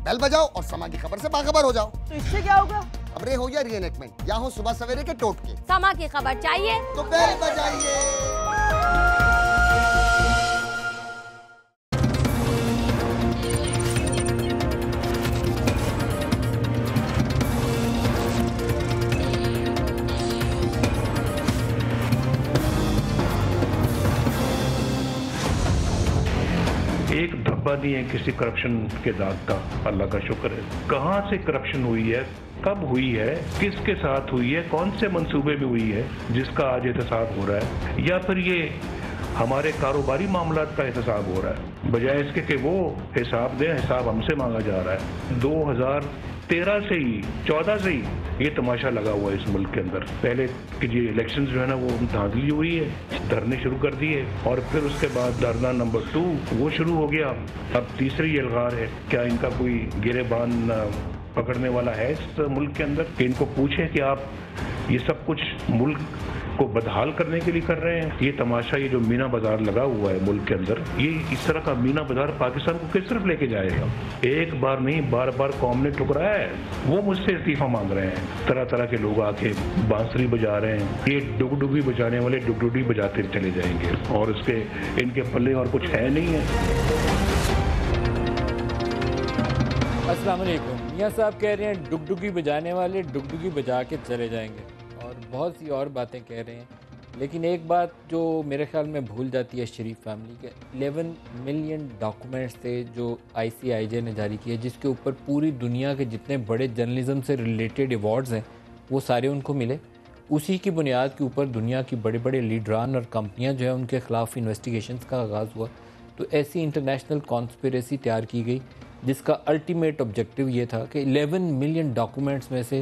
بیل بجاؤ اور سما کی خبر سے باخبر ہو جاؤ۔ تو اس سے کیا ہوگا؟ خبریں ہو یا ری انیکٹمنٹ یا ہو صبح سویرے کے ٹوٹکے، سما کی خبر چاہیے تو بیل بجائیے۔ ایک دھبا نہیں ہے کسی کرپشن کے داغ کا، اللہ کا شکر ہے۔ کہاں سے کرپشن ہوئی ہے، کب ہوئی ہے، کس کے ساتھ ہوئی ہے، کون سے منصوبے میں ہوئی ہے جس کا آج احتساب ہو رہا ہے، یا پھر یہ ہمارے کاروباری معاملات کا احتساب ہو رہا ہے، بجائے اس کے کہ وہ حساب دیں، حساب ہم سے مانگا جا رہا ہے۔ 2013 سے ہی 14 سے ہی یہ تماشا لگا ہوا ہے اس ملک کے اندر۔ پہلے کہ یہ الیکشنز جو ہے نا وہ دھاندلی ہوئی ہے، دھرنے شروع کر دیے، اور پھر اس کے بعد دھرنا نمبر 2 وہ شروع ہو گیا۔ اب تیسری الغار ہے، کیا ان کا کوئی گریبان پکڑنے والا ہے اس ملک کے اندر کہ ان کو پوچھیں کہ آپ یہ سب کچھ ملک کو بدحال کرنے کے لیے کر رہے ہیں؟ یہ تماشا، یہ جو مینا بازار لگا ہوا ہے ملک کے اندر، یہ اس طرح کا مینا بازار پاکستان کو کس طرف لے کے جائے گا؟ ایک بار نہیں، بار بار قوم نے ٹھکرایا ہے، وہ مجھ سے استعفیٰ مانگ رہے ہیں۔ طرح طرح کے لوگ آ کے بانسری بجا رہے ہیں، یہ ڈگڈگی بجانے والے ڈگڈگی بجاتے چلے جائیں گے، اور اس کے ان کے پلے اور کچھ ہے نہیں ہے۔ السلام علیکم۔ میاں صاحب کہہ رہے ہیں ڈگڈگی بجانے والے ڈگڈگی بجا کے چلے جائیں گے، اور بہت سی اور باتیں کہہ رہے ہیں، لیکن ایک بات جو میرے خیال میں بھول جاتی ہے شریف فیملی کے، 11 ملین ڈاکومنٹس تھے جو ICIJ نے جاری کیے، جس کے اوپر پوری دنیا کے جتنے بڑے جرنلزم سے ریلیٹڈ ایوارڈز ہیں وہ سارے ان کو ملے۔ اسی کی بنیاد کے اوپر دنیا کی بڑے بڑے لیڈران اور کمپنیاں جو ہیں ان کے خلاف انویسٹیگیشنز کا آغاز ہوا۔ تو ایسی انٹرنیشنل کانسپریسی تیار کی گئی جس کا الٹیمیٹ آبجیکٹیو یہ تھا کہ 11 ملین ڈاکومنٹس میں سے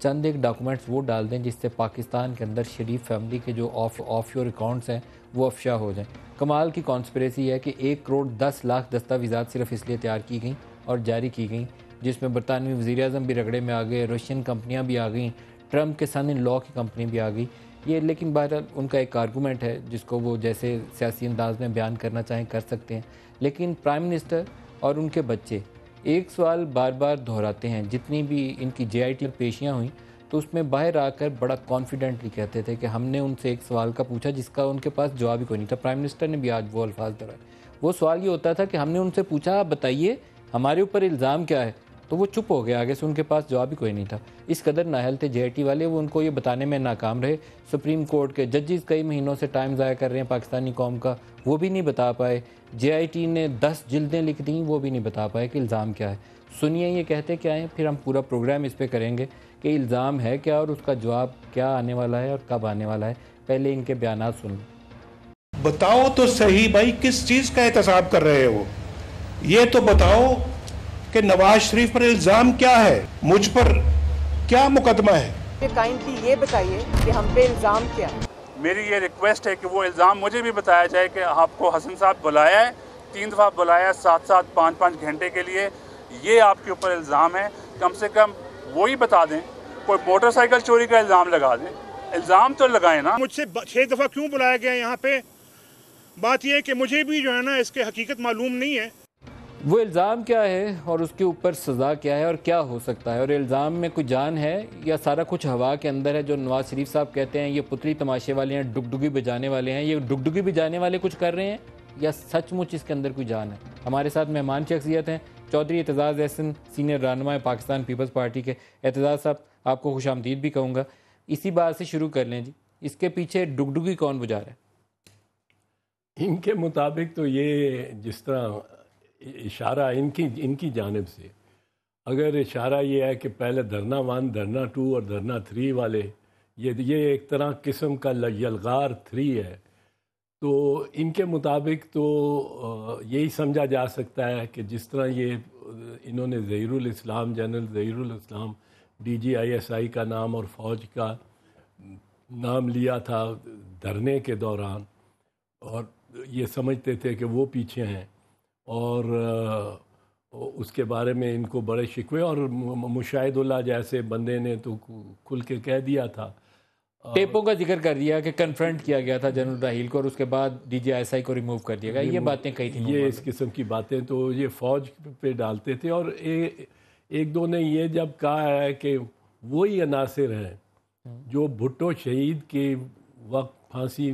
چند ایک ڈاکومنٹس وہ ڈال دیں جس سے پاکستان کے اندر شریف فیملی کے جو آف یور اکاؤنٹس ہیں وہ افشا ہو جائیں۔ کمال کی کانسپریسی ہے کہ 1 کروڑ 10 لاکھ دستاویزات صرف اس لیے تیار کی گئیں اور جاری کی گئیں، جس میں برطانوی وزیر اعظم بھی رگڑے میں آ گئے، رشین کمپنیاں بھی آ گئیں، ٹرمپ کے سن ان لا کی کمپنی بھی آ گئی۔ یہ لیکن بہرحال ان کا ایک آرگومنٹ ہے جس کو وہ جیسے سیاسی انداز میں بیان کرنا چاہیں کر سکتے ہیں، لیکن پرائم منسٹر اور ان کے بچے ایک سوال بار بار دہراتے ہیں۔ جتنی بھی ان کی JIT پیشیاں ہوئیں تو اس میں باہر آ کر بڑا کانفیڈنٹلی کہتے تھے کہ ہم نے ان سے ایک سوال کا پوچھا جس کا ان کے پاس جواب ہی کوئی نہیں تھا۔ پرائم منسٹر نے بھی آج وہ الفاظ دہرائے۔ وہ سوال یہ ہوتا تھا کہ ہم نے ان سے پوچھا آپ بتائیے ہمارے اوپر الزام کیا ہے، تو وہ چپ ہو گئے، آگے سے ان کے پاس جواب ہی کوئی نہیں تھا۔ اس قدر نااہل تھے JIT والے، وہ ان کو یہ بتانے میں ناکام رہے۔ سپریم کورٹ کے ججز کئی مہینوں سے ٹائم ضائع کر رہے ہیں پاکستانی قوم کا، وہ بھی نہیں بتا پائے۔ JIT نے 10 جلدیں لکھ دیں، وہ بھی نہیں بتا پائے کہ الزام کیا ہے۔ سنیے یہ کہتے کیا ہیں، پھر ہم پورا پروگرام اس پہ کریں گے کہ الزام ہے کیا اور اس کا جواب کیا آنے والا ہے اور کب آنے والا ہے۔ پہلے ان کے بیانات سن لیں۔ بتاؤ تو صحیح بھائی کس چیز کا احتساب کر رہے ہو؟ یہ تو بتاؤ کہ نواز شریف پر الزام کیا ہے، مجھ پر کیا مقدمہ ہے؟ کائنڈلی یہ بتائیے کہ ہم پہ الزام کیا ہے۔ میری یہ ریکویسٹ ہے کہ وہ الزام مجھے بھی بتایا جائے کہ آپ کو حسن صاحب بلایا ہے، 3 دفعہ بلایا ہے، 7 5 گھنٹے کے لیے، یہ آپ کے اوپر الزام ہے، کم سے کم وہی بتا دیں۔ کوئی موٹر سائیکل چوری کا الزام لگا دیں، الزام تو لگائیں نا۔ مجھ سے 6 دفعہ کیوں بلایا گیا یہاں پہ؟ بات یہ ہے کہ مجھے بھی جو ہے نا اس کے حقیقت معلوم نہیں ہے۔ وہ الزام کیا ہے اور اس کے اوپر سزا کیا ہے اور کیا ہو سکتا ہے، اور الزام میں کوئی جان ہے یا سارا کچھ ہوا کے اندر ہے؟ جو نواز شریف صاحب کہتے ہیں یہ پتلی تماشے والے ہیں، ڈگڈگی بجانے والے ہیں، یہ ڈگڈگی بجانے والے کچھ کر رہے ہیں یا سچ مچ اس کے اندر کوئی جان ہے؟ ہمارے ساتھ مہمان شخصیت ہیں چودھری اعتزاز احسن، سینئر رہنما پاکستان پیپلز پارٹی کے۔ اعتزاز صاحب آپ کو خوش آمدید بھی کہوں گا۔ اسی بات سے شروع کر لیں جی، اس کے پیچھے ڈگڈگی کون بجا رہا ہے؟ ان کے مطابق تو یہ جس طرح اشارہ ان کی جانب سے، اگر اشارہ یہ ہے کہ پہلے دھرنا 1، دھرنا 2 اور دھرنا 3 والے، یہ ایک طرح قسم کا یلغار 3 ہے، تو ان کے مطابق تو یہی سمجھا جا سکتا ہے کہ جس طرح یہ انہوں نے ظہیر الاسلام، جنرل ظہیر الاسلام DG ISI کا نام اور فوج کا نام لیا تھا دھرنے کے دوران، اور یہ سمجھتے تھے کہ وہ پیچھے ہیں، اور اس کے بارے میں ان کو بڑے شکوے، اور مشاہد اللہ جیسے بندے نے تو کھل کے کہہ دیا تھا ٹیپوں کا ذکر کر دیا کہ کنفرنٹ کیا گیا تھا جنرل راحیل کو اور اس کے بعد ڈی جی ایس آئی کو ریموو کر دیا گیا. یہ باتیں کہی تھیں. یہ اس قسم کی باتیں تو یہ فوج پہ ڈالتے تھے. اور ایک دو نے یہ جب کہا ہے کہ وہی عناصر ہیں جو بھٹو شہید کے وقت پھانسی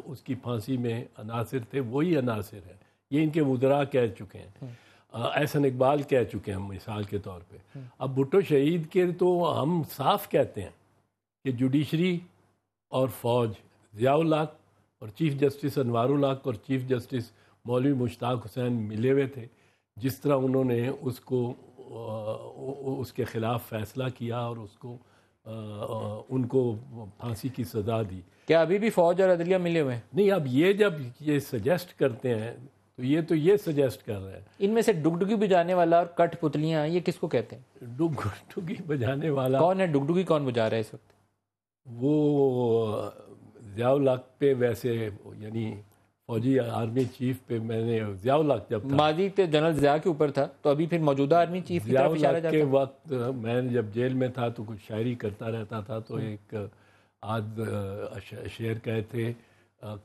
اس کی پھانسی میں عناصر تھے, وہی عناصر ہیں. یہ ان کے وزراء کہہ چکے ہیں, احسن اقبال کہہ چکے ہیں مثال کے طور پہ. اب بھٹو شہید کے تو ہم صاف کہتے ہیں کہ جوڈیشری اور فوج, ضیاء الحق اور چیف جسٹس انوار الحق اور چیف جسٹس مولوی مشتاق حسین ملے ہوئے تھے. جس طرح انہوں نے اس کے خلاف فیصلہ کیا اور ان کو پھانسی کی سزا دی. کیا ابھی بھی فوج اور عدلیہ ملے ہوئے ہیں؟ نہیں, اب جب یہ سجیسٹ کرتے ہیں تو یہ سجیسٹ کر رہے ہیں. ان میں سے ڈگڈگی بجانے والا اور کٹ پتلیاں یہ کس کو کہتے ہیں؟ ڈگڈگی بجانے والا کون ہے؟ ڈگڈگی کون بجا رہا ہے اس وقت؟ وہ ضیاء الحق پہ ویسے یعنی فوجی آرمی چیف پہ میں نے ضیاء الحق جب ماضی تے جنرل ضیاء کے اوپر تھا تو ابھی پھر موجودہ آرمی چیف کی طرف اشارہ جاتا ہے. کے وقت میں جب جیل میں تھا تو کچھ شاعری کرتا رہتا تھا تو ایک شعر کہے تھے,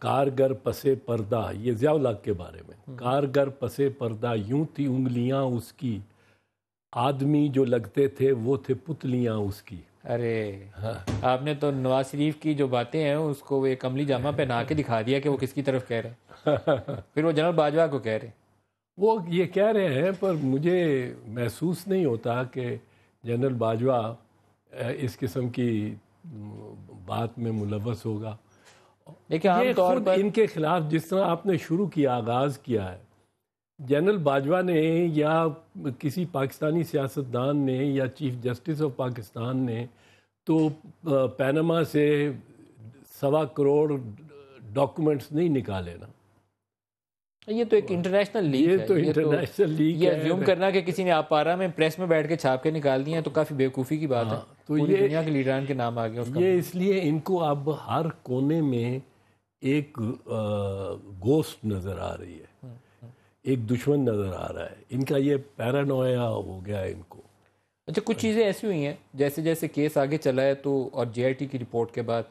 کارگر پسے پردہ, یہ ضیاء الحق کے بارے میں, کارگر پسے پردہ یوں تھی انگلیاں اس کی, آدمی جو لگتے تھے وہ تھے پتلیاں اس کی. ارے آپ نے تو نواز شریف کی جو باتیں ہیں اس کو ایک عملی جامہ پہنا کے دکھا دیا کہ وہ کس کی طرف کہہ رہے ہیں. پھر وہ جنرل باجوہ کو کہہ رہے ہیں. وہ یہ کہہ رہے ہیں پر مجھے محسوس نہیں ہوتا کہ جنرل باجوہ اس قسم کی بات میں ملوث ہوگا. لیکن عام طور پر ان کے خلاف جس طرح آپ نے شروع کیا, آغاز کیا ہے, جنرل باجوہ نے یا کسی پاکستانی سیاستدان نے یا چیف جسٹس آف پاکستان نے تو پینما سے 1.25 کروڑ ڈاکومنٹس نہیں نکالے نا. یہ تو ایک انٹرنیشنل لیگ ہے. یہ تو انٹرنیشنل لیگ یہ ہے. ایزیوم کرنا کہ کسی نے آپارا میں پریس میں بیٹھ کے چھاپ کے نکال دیے ہیں تو کافی بیوقوفی کی بات ہے. تو پوری دنیا کے لیڈران کے نام آ گئے. یہ اس لیے ان کو اب ہر کونے میں ایک گوسٹ نظر آ رہی ہے, ایک دشمن نظر آ رہا ہے. ان کا یہ پیرانویا ہو گیا ہے ان کو. اچھا, کچھ چیزیں ایسی ہوئی ہیں جیسے جیسے کیس آگے چلا ہے تو, اور جے آئی ٹی کی رپورٹ کے بعد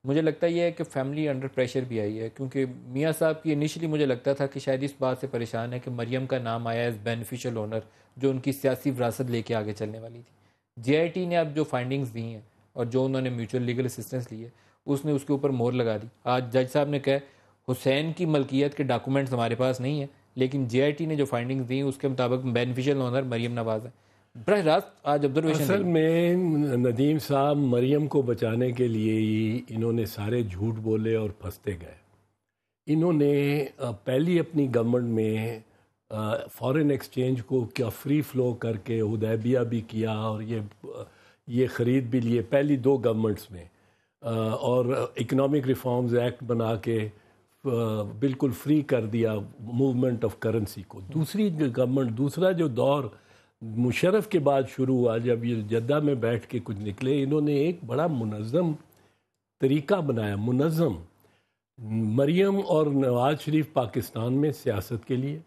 مجھے لگتا یہ ہے کہ فیملی انڈر پریشر بھی آئی ہے, کیونکہ میاں صاحب کی انیشلی مجھے لگتا تھا کہ شاید اس بات سے پریشان ہے کہ مریم کا نام آیا ایز بینیفیشل اونر جو ان کی سیاسی وراثت لے کے آگے چلنے والی تھی. جے آئی ٹی نے اب جو فائنڈنگز دی ہیں اور جو انہوں نے میوچل لیگل اسسٹنس لی ہے اس نے اس کے اوپر مہر لگا دی. آج جج صاحب نے کہا حسین کی ملکیت کے ڈاکومنٹس ہمارے پاس نہیں ہیں, لیکن جے آئی ٹی نے جو فائنڈنگز دی اس کے مطابق بینیفیشل اونر مریم نواز ہے. براہ راست آج آبزرویشن اصل میں ندیم صاحب مریم کو بچانے کے لیے ہی انہوں نے سارے جھوٹ بولے اور پھنستے گئے. انہوں نے پہلی اپنی گورنمنٹ میں فارن ایکسچینج کو کیا فری فلو کر کے حدیبیہ بھی کیا اور یہ خرید بھی لیے پہلی 2 گورنمنٹس میں, اور اکنامک ریفارمز ایکٹ بنا کے بالکل فری کر دیا موومنٹ آف کرنسی کو. دوسری گورنمنٹ, دوسرا جو دور مشرف کے بعد شروع ہوا جب یہ جدہ میں بیٹھ کے کچھ نکلے, انہوں نے ایک بڑا منظم طریقہ بنایا. منظم مریم اور نواز شریف پاکستان میں سیاست کے لیے,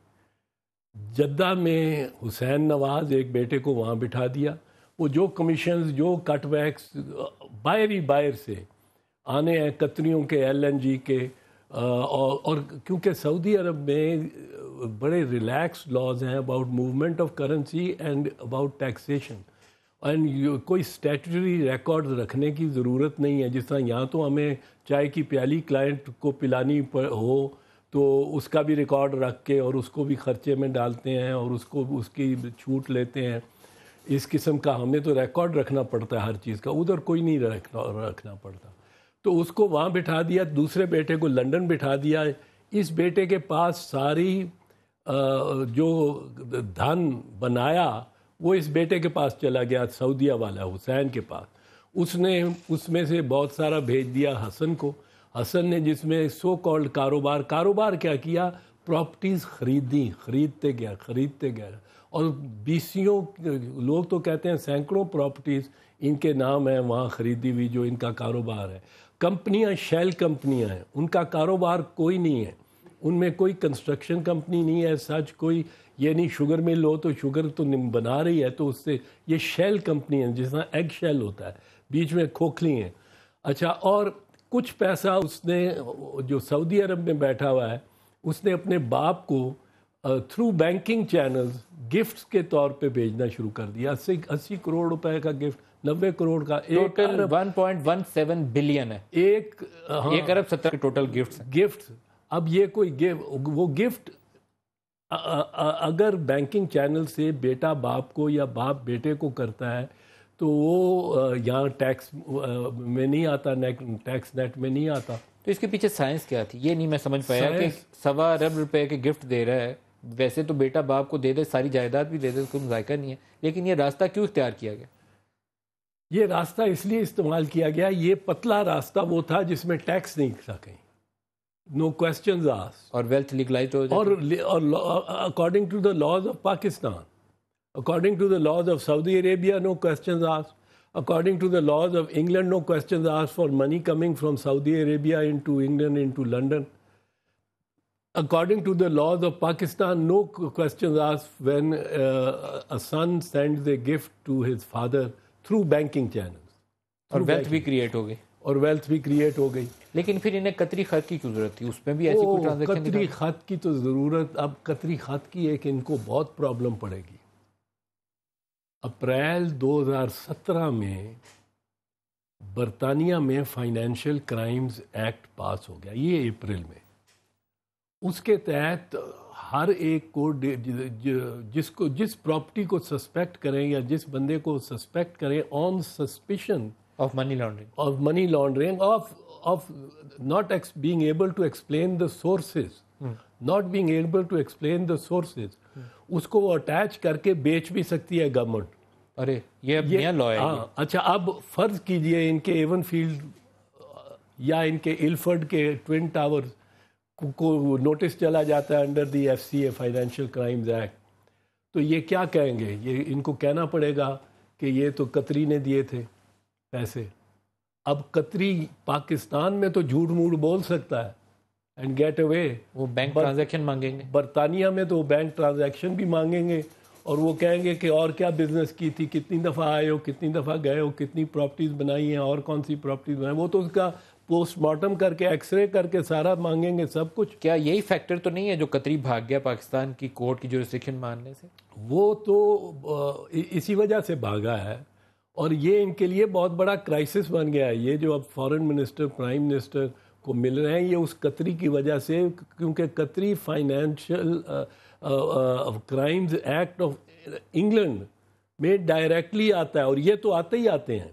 جدہ میں حسین نواز ایک بیٹے کو وہاں بٹھا دیا. وہ جو کمیشنز جو کٹ بیکس باہر سے آنے ہیں قطریوں کے ایل این جی کے, اور کیونکہ سعودی عرب میں بڑے ریلیکس لاز ہیں about movement of currency and about taxation, and کوئی اسٹیٹوٹری ریکارڈ رکھنے کی ضرورت نہیں ہے. جس طرح یہاں تو ہمیں چائے کی پیالی کلائنٹ کو پلانی ہو تو اس کا بھی ریکارڈ رکھ کے اور اس کو بھی خرچے میں ڈالتے ہیں اور اس کی چھوٹ لیتے ہیں. اس قسم کا ہمیں تو ریکارڈ رکھنا پڑتا ہے ہر چیز کا, ادھر کوئی نہیں رکھنا پڑتا. تو اس کو وہاں بٹھا دیا, دوسرے بیٹے کو لنڈن بٹھا دیا. اس بیٹے کے پاس ساری جو دھن بنایا وہ اس بیٹے کے پاس چلا گیا, سعودیہ والا حسین کے پاس. اس نے اس میں سے بہت سارا بھیج دیا حسن کو. حسن نے جس میں سو کالڈ کاروبار کیا کیا, پراپرٹیز خریدتے گیا اور 20 لوگ تو کہتے ہیں سینکڑوں پراپرٹیز ان کے نام ہیں وہاں خریدی ہوئی جو ان کا کاروبار ہے. کمپنیاں شیل کمپنیاں ہیں, ان کا کاروبار کوئی نہیں ہے, ان میں کوئی کنسٹرکشن کمپنی نہیں ہے سچ کوئی. یہ نہیں شوگر مل ہو تو شوگر تو بنا رہی ہے تو اس سے یہ شیل کمپنی ہیں, جس طرح ایگ شیل ہوتا ہے بیچ میں کھوکھلی ہیں. اچھا، اور کچھ پیسہ اس نے جو سعودی عرب میں بیٹھا ہوا ہے اس نے اپنے باپ کو تھرو بینکنگ چینلز گفٹس کے طور پہ بھیجنا شروع کر دیا. 80 کروڑ روپے کا گفٹ، 90 کروڑ کا، ٹوٹل 1.17 بلین ہے. 1 ارب 70 کے ٹوٹل گفٹ. اب یہ کوئی وہ گفٹ اگر بینکنگ چینل سے بیٹا باپ کو یا باپ بیٹے کو کرتا ہے تو وہ یہاں ٹیکس میں نہیں آتا، ٹیکس نیٹ میں نہیں آتا. تو اس کے پیچھے سائنس کیا تھی یہ نہیں میں سمجھ پایا کہ 1.25 ارب روپے کے گفٹ دے رہا ہے. ویسے تو بیٹا باپ کو دے دے، ساری جائیداد بھی دے دے، کوئی ذائقہ نہیں ہے، لیکن یہ راستہ کیوں اختیار کیا گیا؟ یہ راستہ اس لیے استعمال کیا گیا، یہ پتلا راستہ وہ تھا جس میں ٹیکس نہیں سکیں، نو کوسچنز آسکڈ، اور ویلتھ لیگلائزڈ ہو جائے. اور according to the laws of Pakistan, according to the laws of Saudi Arabia, no questions asked. According to the laws of England, no questions asked for money coming from Saudi Arabia into England, into London. According to the laws of Pakistan, no questions asked when a son sends a gift to his father through banking channels. اور wealth بھی create ہو گئی. اور wealth بھی create ہو گئی. لیکن پھر انہیں قطری خط کی کیوں ضرورت تھی؟ اس میں بھی ایسی کوئی ٹرانزیکشن؟ قطری خط کی تو ضرورت، اب قطری خط کی ایک ان کو بہت پرابلم پڑے گی. اپریل 2017 میں برطانیہ میں فائنینشیل کرائمز ایکٹ پاس ہو گیا، یہ اپریل میں. اس کے تحت ہر ایک کو جس پراپرٹی کو سسپیکٹ کریں یا جس بندے کو سسپیکٹ کریں on suspicion of money laundering of not being able to explain the sources, not being able to explain the sources, اس کو وہ اٹیچ کر کے بیچ بھی سکتی ہے گورنمنٹ. ارے یہ نیا لا ہے. اچھا، اب فرض کیجئے ان کے ایون فیلڈ یا ان کے الفرڈ کے ٹوین ٹاور کو نوٹس چلا جاتا ہے under the F C A financial crimes act, تو یہ کیا کہیں گے؟ یہ ان کو کہنا پڑے گا کہ یہ تو قطری نے دیے تھے پیسے. اب قطری پاکستان میں تو جھوٹ موٹ بول سکتا ہے اینڈ گیٹ اوے. وہ بینک ٹرانزیکشن مانگیں گے. برطانیہ میں تو وہ بینک ٹرانزیکشن بھی مانگیں گے اور وہ کہیں گے کہ اور کیا بزنس کی تھی، کتنی دفعہ آئے ہو، کتنی دفعہ گئے ہو، کتنی پراپرٹیز بنائی ہیں اور کون سی پراپرٹیز بنائی. وہ تو اس کا پوسٹ مارٹم کر کے ایکس رے کر کے سارا مانگیں گے سب کچھ. کیا یہی فیکٹر تو نہیں ہے جو قطری بھاگ گیا پاکستان کی کورٹ کی جورسڈکشن ماننے سے؟ وہ تو اسی وجہ سے بھاگا ہے اور یہ ان کے لیے بہت بڑا کرائسس بن گیا ہے. یہ جو اب فارن منسٹر، پرائم منسٹر کو مل رہے ہیں یہ اس قطری کی وجہ سے، کیونکہ Qatari financial crimes act of England میں ڈائریکٹلی آتا ہے اور یہ تو آتے ہی آتے ہیں.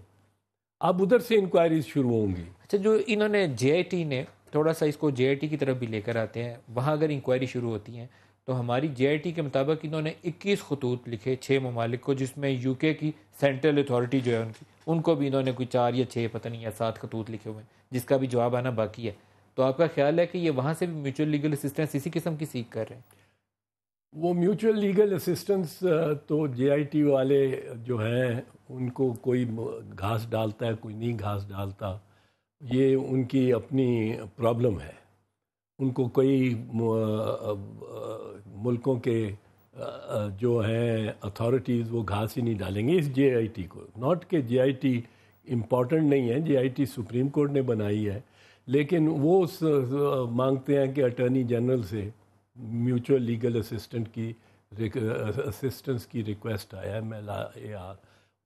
اب ادھر سے انکوائریز شروع ہوں گی. اچھا، جو انہوں نے جے آئی ٹی نے تھوڑا سا اس کو جے آئی ٹی کی طرف بھی لے کر آتے ہیں، وہاں اگر انکوائری شروع ہوتی ہیں تو ہماری جے آئی ٹی کے مطابق انہوں نے 21 خطوط لکھے 6 ممالک کو، جس میں یو کے کی سینٹرل اتھارٹی جو ہے ان کو بھی انہوں نے کوئی 4 یا 6 پتہ نہیں یا 7 خطوط لکھے ہوئے ہیں، جس کا بھی جواب آنا باقی ہے. تو آپ کا خیال ہے کہ یہ وہاں سے بھی میوچل لیگل اسسٹنس اسی قسم کی سیکھ کر رہے ہیں؟ وہ میوچل لیگل اسسٹنس تو جے آئی ٹی والے جو ہیں ان کو کوئی گھاس ڈالتا ہے، کوئی نہیں گھاس ڈالتا، یہ ان کی اپنی پرابلم ہے. ان کو کئی ملکوں کے جو ہیں اتھارٹیز وہ گھاس ہی نہیں ڈالیں گے اس جے آئی ٹی کو. ناٹ کہ جے آئی ٹی امپورٹنٹ نہیں ہے، جے آئی ٹی سپریم کورٹ نے بنائی ہے، لیکن وہ مانگتے ہیں کہ اٹارنی جنرل سے میوچل لیگل اسسٹنس کی ریکویسٹ آیا ہے،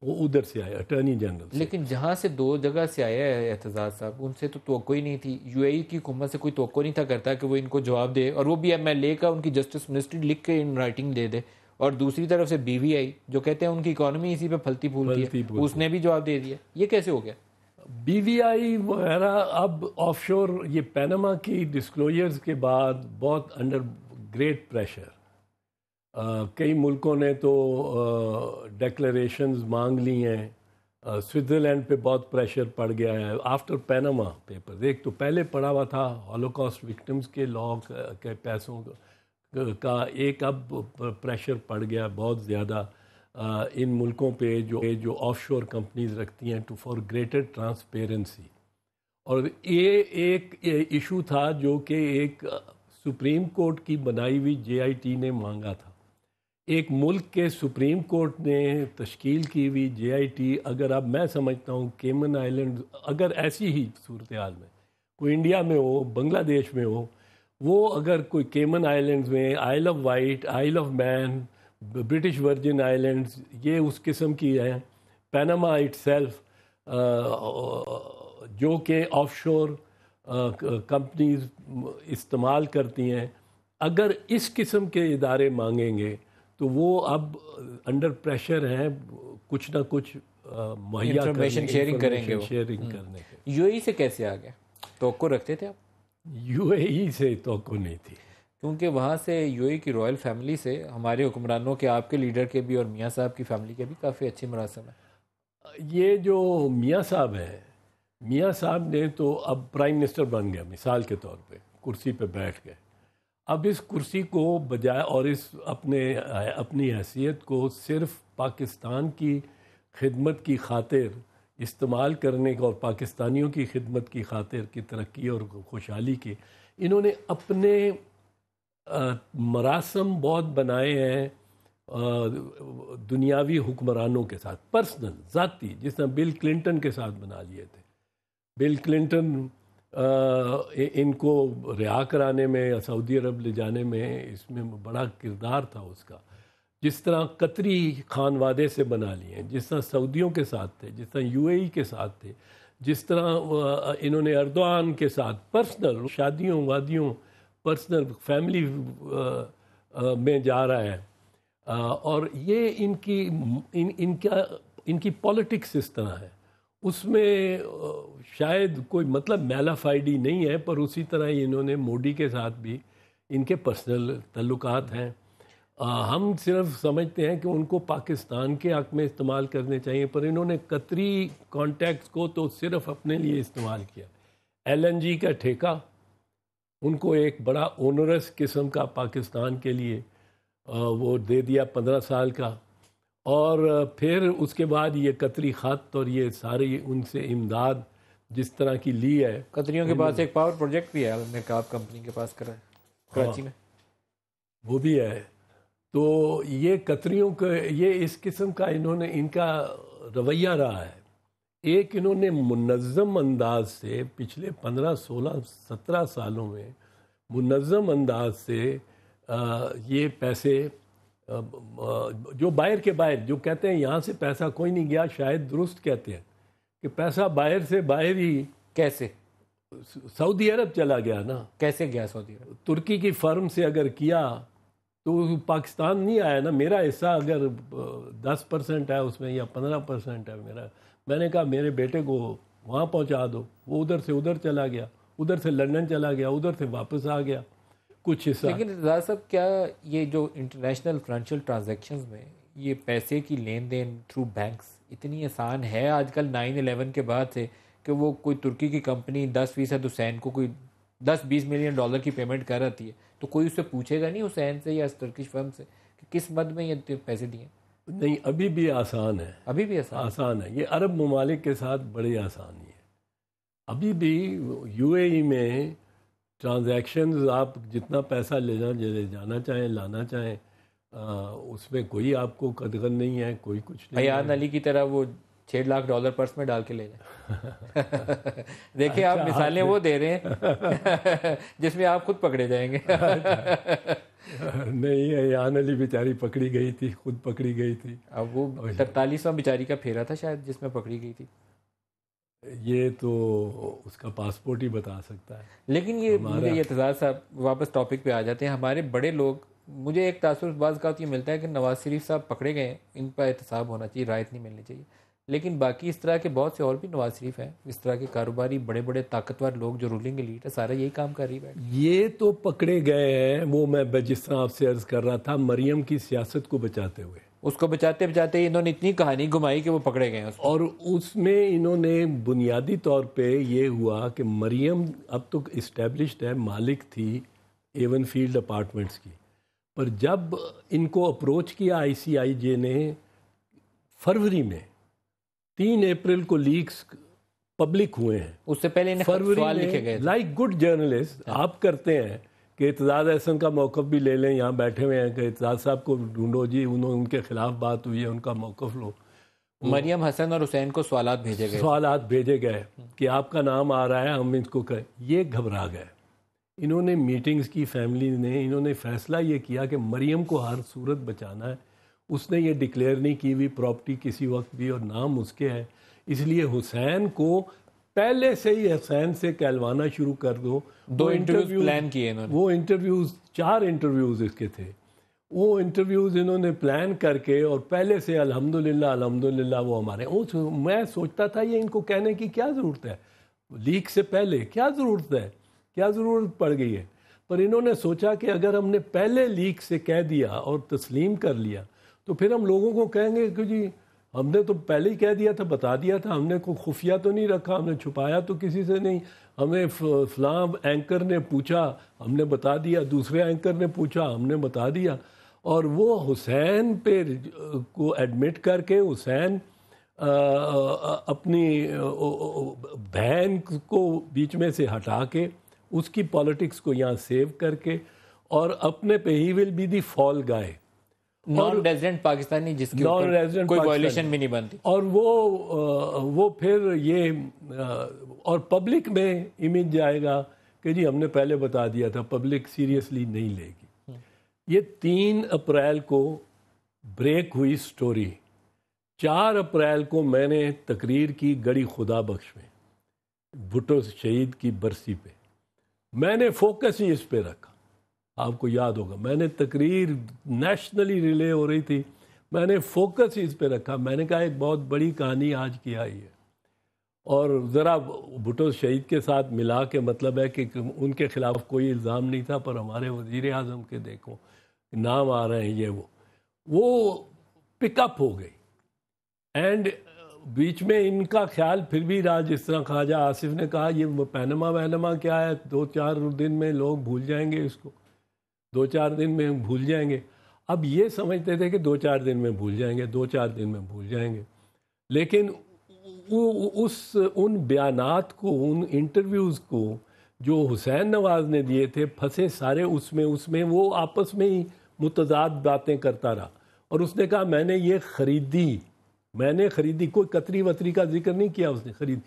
وہ ادھر سے آیا اٹارنی جنرل سے. لیکن جہاں سے 2 جگہ سے آیا ہے اعتزاز صاحب، ان سے تو توقع ہی نہیں تھی. یو اے ای کی حکومت سے کوئی توقع نہیں تھا کرتا کہ وہ ان کو جواب دے، اور وہ بھی ایم ایل اے کا ان کی جسٹس منسٹری لکھ کے ان رائٹنگ دے دے. اور دوسری طرف سے بی وی آئی جو کہتے ہیں ان کی اکانومی اسی پہ پھلتی پھولتی ہے، اس نے بھی جواب دے دیا. یہ کیسے ہو گیا؟ بی وی آئی وغیرہ اب آف شور، یہ پیناما کی ڈسکلوجرز کے بعد بہت انڈر گریٹ پریشر، کئی ملکوں نے تو ڈیکلریشنز مانگ لی ہیں. سوئٹزرلینڈ پہ بہت پریشر پڑ گیا ہے آفٹر پیناما پیپرز. ایک تو پہلے پڑا ہوا تھا ہولوکاسٹ وکٹمز کے لا کے پیسوں کا، ایک اب پریشر پڑ گیا بہت زیادہ ان ملکوں پہ جو آف شور کمپنیز رکھتی ہیں فار گریٹر ٹرانسپیرنسی. اور یہ ایک ایشو تھا جو کہ ایک سپریم کورٹ کی بنائی ہوئی جے آئی ٹی نے مانگا تھا. ایک ملک کے سپریم کورٹ نے تشکیل کی ہوئی JIT، اگر اب میں سمجھتا ہوں کیمن آئیلینڈ اگر ایسی ہی صورتحال میں کوئی انڈیا میں ہو، بنگلہ دیش میں ہو، وہ اگر کوئی کیمن آئیلینڈز میں، Isle of Wight, Isle of Man, British Virgin Islands, یہ اس قسم کی ہیں، پیناما اٹ سیلف جو کہ آف شور کمپنیز استعمال کرتی ہیں، اگر اس قسم کے ادارے مانگیں گے تو وہ اب انڈر پریشر ہیں کچھ نہ کچھ مہیا انفارمیشن شیئرنگ کریں گے، شیئرنگ کرنے کے۔ UAE سے کیسے آ گئے؟ توقع رکھتے تھے آپ؟ UAE سے توقع نہیں تھی، کیونکہ وہاں سے UAE کی رائل فیملی سے ہمارے حکمرانوں کے، آپ کے لیڈر کے بھی اور میاں صاحب کی فیملی کے بھی کافی اچھے مراسم ہیں۔ یہ جو میاں صاحب ہیں، میاں صاحب نے تو اب پرائم منسٹر بن گیا، مثال کے طور پہ کرسی پہ بیٹھ گئے، اب اس کرسی کو بجائے اور اس اپنی حیثیت کو صرف پاکستان کی خدمت کی خاطر استعمال کرنے کا اور پاکستانیوں کی خدمت کی خاطر کی ترقی اور خوشحالی کے انہوں نے اپنے مراسم بہت بنائے ہیں دنیاوی حکمرانوں کے ساتھ، پرسنل، ذاتی، جس طرح بل کلنٹن کے ساتھ بنا لیے تھے۔ بل کلنٹن ان کو رہا کرانے میں یا سعودی عرب لے جانے میں اس میں بڑا کردار تھا اس کا، جس طرح قطری خانوادے سے بنا لیے، جس طرح سعودیوں کے ساتھ تھے، جس طرح UAE کے ساتھ تھے، جس طرح انہوں نے اردوان کے ساتھ پرسنل شادیوں وادیوں پرسنل فیملی میں جا رہا ہے، اور یہ ان کی پالیٹکس اس طرح ہے، اس میں شاید کوئی مطلب میلا فائڈی نہیں ہے، پر اسی طرح ہی انہوں نے مودی کے ساتھ بھی ان کے پرسنل تعلقات ہیں۔ ہم صرف سمجھتے ہیں کہ ان کو پاکستان کے حق میں استعمال کرنے چاہیے، پر انہوں نے قطری کانٹیکٹس کو تو صرف اپنے لیے استعمال کیا۔ LNG کا ٹھیکہ ان کو ایک بڑا اونرس قسم کا پاکستان کے لیے وہ دے دیا 15 سال کا، اور پھر اس کے بعد یہ قطری خط اور یہ ساری ان سے امداد جس طرح کی لی ہے۔ قطریوں کے پاس ایک پاور پروجیکٹ بھی ہے، میکاب کمپنی کے پاس کرا ہے کراچی میں، وہ بھی ہے۔ تو یہ قطریوں کا یہ اس قسم کا انہوں نے ان کا رویہ رہا ہے، ایک انہوں نے منظم انداز سے پچھلے 15 16 17 سالوں میں منظم انداز سے یہ پیسے جو باہر کے باہر جو کہتے ہیں یہاں سے پیسہ کوئی نہیں گیا، شاید درست کہتے ہیں کہ پیسہ باہر سے باہر ہی کیسے سعودی عرب چلا گیا نا۔ کیسے گیا سعودی عرب؟ ترکی کی فرم سے اگر کیا تو پاکستان نہیں آیا نا۔ میرا حصہ اگر 10% ہے اس میں یا 15% ہے میرا، میں نے کہا میرے بیٹے کو وہاں پہنچا دو، وہ ادھر سے ادھر چلا گیا، ادھر سے لندن چلا گیا، ادھر سے واپس آ گیا کچھ حصہ۔ لیکن رضا صاحب، کیا یہ جو انٹرنیشنل فائنینشیل ٹرانزیکشنز میں یہ پیسے کی لین دین تھرو بینکس اتنی آسان ہے آج کل 9/11 کے بعد سے، کہ وہ کوئی ترکی کی کمپنی 10% حسین کو کوئی 10-20 ملین ڈالر کی پیمنٹ کر رہی ہے، تو کوئی اس سے پوچھے گا نہیں حسین سے یا ترکش فرم سے کہ کس مد میں یہ پیسے دیے؟ نہیں، ابھی بھی آسان ہے، ابھی بھی آسان ہے۔ یہ عرب ممالک کے ساتھ بڑی آسانی ہے۔ ابھی بھی UAE میں ٹرانزیکشنز آپ جتنا پیسہ لے جانا چاہیں لانا چاہیں، اس میں کوئی آپ کو قدغن نہیں ہے، کوئی کچھ نہیں۔ ایان علی کی طرح وہ $6 لاکھ پرس میں ڈال کے لے جائیں۔ دیکھیں آپ مثالیں وہ دے رہے ہیں جس میں آپ خود پکڑے جائیں گے۔ نہیں، ایان علی بیچاری پکڑی گئی تھی، خود پکڑی گئی تھی۔ اب وہ 43واں بیچاری کا پھیرا تھا شاید جس میں پکڑی گئی تھی۔ یہ تو اس کا پاسپورٹ ہی بتا سکتا ہے۔ لیکن یہ اعتزاز صاحب، واپس ٹاپک پہ آ جاتے ہیں۔ ہمارے بڑے لوگ، مجھے ایک تاثر بعض کا یہ ملتا ہے کہ نواز شریف صاحب پکڑے گئے ہیں، ان پر احتساب ہونا چاہیے، رعایت نہیں ملنی چاہیے، لیکن باقی اس طرح کے بہت سے اور بھی نواز شریف ہیں، اس طرح کے کاروباری بڑے بڑے طاقتور لوگ جو رولنگ ایلیٹ ہے، سارا یہی کام کر رہی ہے۔ یہ تو پکڑے گئے ہیں، وہ میں جس طرح آپ سے عرض کر رہا تھا، مریم کی سیاست کو بچاتے ہوئے، اس کو بچاتے بچاتے انہوں نے اتنی کہانی گھمائی کہ وہ پکڑے گئے ہیں۔ اور اس میں انہوں نے بنیادی طور پہ یہ ہوا کہ مریم اب تو اسٹیبلشڈ ہے، مالک تھی ایون فیلڈ اپارٹمنٹس کی، پر جب ان کو اپروچ کیا ICIJ نے فروری میں، 3 اپریل کو لیکس پبلک ہوئے ہیں، اس سے پہلے فروری میں، لائک گڈ جرنلسٹ آپ کرتے ہیں کہ اعتزاز احسن کا موقف بھی لے لیں, یہاں بیٹھے ہوئے ہیں کہ اعتزاز صاحب کو ڈھونڈو جی, ان کے خلاف بات ہوئی ہے, ان کا موقف لو. مریم حسن اور حسین کو سوالات بھیجے گئے کہ آپ کا نام آ رہا ہے, ہم اس کو کہیں. یہ گھبرا گئے. انہوں نے میٹنگز کی, فیملی نے, انہوں نے فیصلہ یہ کیا کہ مریم کو ہر صورت بچانا ہے. اس نے یہ ڈکلیئر نہیں کی ہوئی پراپرٹی کسی وقت بھی, اور نام اس کے ہے, اس لیے حسین کو پہلے سے ہی حسین سے کہلوانا شروع کر دو. 2 انٹرویوز پلان کیے انہوں نے. وہ انٹرویوز 4 انٹرویوز اس کے تھے. وہ انٹرویوز انہوں نے پلان کر کے, اور پہلے سے الحمدللہ وہ ہمارے, میں سوچتا تھا یہ ان کو کہنے کی کیا ضرورت ہے, لیک سے پہلے کیا ضرورت پڑ گئی ہے. پر انہوں نے سوچا کہ اگر ہم نے پہلے لیک سے کہہ دیا اور تسلیم کر لیا تو پھر ہم لوگوں کو کہیں گے کہ جی ہم نے تو پہلے ہی کہہ دیا تھا, بتا دیا تھا, ہم نے کوئی خفیہ تو نہیں رکھا, ہم نے چھپایا تو کسی سے نہیں, ہمیں فلاں اینکر نے پوچھا ہم نے بتا دیا, دوسرے اینکر نے پوچھا ہم نے بتا دیا. اور وہ حسین پہ کو ایڈمٹ کر کے, حسین اپنی بہن کو بیچ میں سے ہٹا کے, اس کی پالیٹکس کو یہاں سیو کر کے, اور اپنے پہ ہی will be the fall guy, non resident Pakistani جس کی کوئی وائلیشن بھی نہیں بنتی. اور وہ پھر یہ اور پبلک میں امیج جائے گا کہ جی ہم نے پہلے بتا دیا تھا, پبلک سیریسلی نہیں لے گی. یہ 3 اپریل کو بریک ہوئی سٹوری. 4 اپریل کو میں نے تقریر کی گڑی خدا بخش میں, بھٹو شہید کی برسی پہ. میں نے فوکس ہی اس پہ رکھا. آپ کو یاد ہوگا میں نے تقریر نیشنلی ریلے ہو رہی تھی, میں نے فوکس ہی اس پہ رکھا. میں نے کہا ایک بہت بڑی کہانی آج کی آئی ہے, اور ذرا بھٹو شہید کے ساتھ ملا کے مطلب ہے کہ ان کے خلاف کوئی الزام نہیں تھا, پر ہمارے وزیر اعظم کے دیکھو نام آ رہے ہیں, یہ وہ پک اپ ہو گئی. اینڈ بیچ میں ان کا خیال پھر بھی رہا, جس طرح خواجہ آصف نے کہا یہ پینما کیا ہے, 2-4 دن میں لوگ بھول جائیں گے اس کو, 2-4 دن میں بھول جائیں گے. اب یہ سمجھتے تھے کہ 2-4 دن میں بھول جائیں گے, 2-4 دن میں بھول جائیں گے. لیکن ان بیانات کو, ان انٹرویوز کو جو حسین نواز نے دیے تھے, پھنسے سارے اس میں وہ آپس میں ہی متضاد باتیں کرتا رہا. اور اس نے کہا میں نے یہ خریدی, کوئی قطری وطری کا ذکر نہیں کیا, اس نے خرید.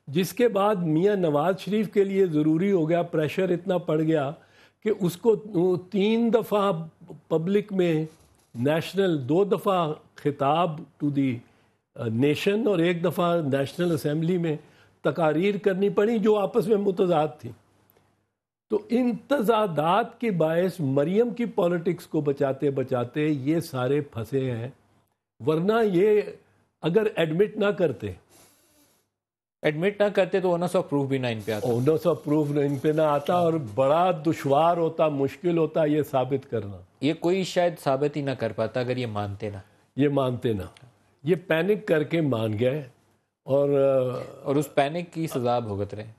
جس کے بعد میاں نواز شریف کے لیے ضروری ہو گیا, پریشر اتنا پڑ گیا کہ اس کو 3 دفعہ پبلک میں نیشنل, 2 دفعہ خطاب ٹو دی نیشن اور 1 دفعہ نیشنل اسمبلی میں تقاریر کرنی پڑی جو آپس میں متضاد تھی. تو ان تضادات کے باعث مریم کی پالیٹکس کو بچاتے بچاتے یہ سارے پھنسے ہیں. ورنہ یہ اگر ایڈمٹ نہ کرتے تو اونس آف پروف بھی نہ ان پہ آتا, اونس آف پروف ان پہ نہ آتا, اور بڑا دشوار ہوتا, مشکل ہوتا یہ ثابت کرنا. یہ کوئی شاید ثابت ہی نہ کر پاتا اگر یہ مانتے نہ. یہ پینک کر کے مان گئے, اور اس پینک کی سزا بھگت رہے.